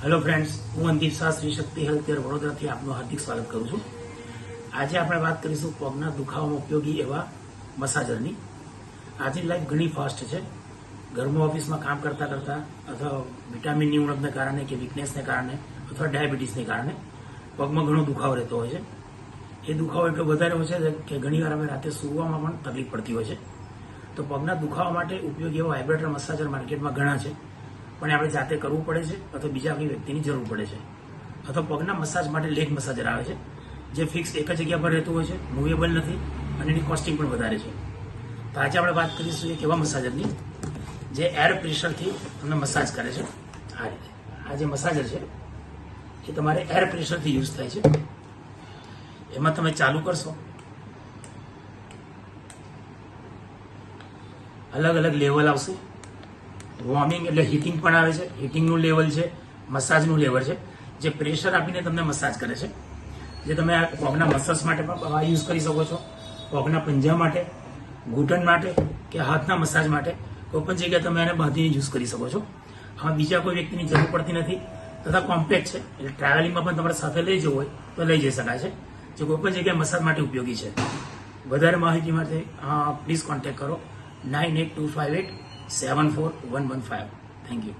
Hello friends, હું અંકિત શાહ શ્રી શક્તિ healthcare વડોદરાથી આપનું હાર્દિક સ્વાગત કરું છું. આજે આપણે વાત કરીશું પગના દુખાવામાં ઉપયોગી એવા મસાજરની. આજની લાઈફ ઘણી ફાસ્ટ છે. ઘરમાં ઓફિસમાં કામ કરતા કરતા અથવા વિટામિનની ઉણપને કારણે કે વીકનેસને કારણે અથવા ડાયાબિટીસને કારણે પગમાં ઘણો દુખાવો રહેતો હોય છે. એ દુખાવો એટલો વધારે હોય છે કે ઘણીવાર અમે રાતે સૂવામાં પણ તકલીફ પડતી હોય છે. તો પગના દુખાવા માટે ઉપયોગી એવા વાઇબ્રેટર મસાજર માર્કેટમાં ઘણા છે, પણ આપણે જાતે કરવું પડે છે અથવા બીજા કોઈ વ્યક્તિની જરૂર પડે છે. અથવા પગના મસાજ માટે લેગ મસાજર આવે છે, જે ફિક્સ એક જ જગ્યા પર રહેતું હોય છે, મૂવેબલ નથી અને એની કોસ્ટિંગ પણ વધારે છે. તો આજે આપણે વાત કરીશું એક એવા મસાજરની જે એર પ્રેશરથી તમને મસાજ કરે છે. આ રીતે આ જે મસાજર છે એ તમારે એર પ્રેશરથી યુઝ થાય છે. એમાં તમે ચાલુ કરશો, અલગ અલગ લેવલ આવશે. વોર્મિંગ એટલે હીટિંગ પણ આવે છે, હીટિંગનું લેવલ છે, મસાજનું લેવલ છે, જે પ્રેશર આપીને તમને મસાજ કરે છે. જે તમે આ પગના મસાજ માટે પણ યુઝ કરી શકો છો, પગના પંજા માટે, ઘૂંટણ માટે કે હાથના મસાજ માટે કોઈ પણ જગ્યાએ તમે એને બાંધીને યુઝ કરી શકો છો. આમાં બીજા કોઈ વ્યક્તિની જરૂર પડતી નથી તથા કોમ્પેક્ટ છે, એટલે ટ્રાવેલિંગમાં પણ તમારે સાથે લઈ જવું હોય તો લઈ જઈ શકાય છે. જે કોઈ પણ જગ્યાએ મસાજ માટે ઉપયોગી છે. વધારે માહિતી માટે પ્લીઝ કોન્ટેક્ટ કરો 9825874115. Thank you.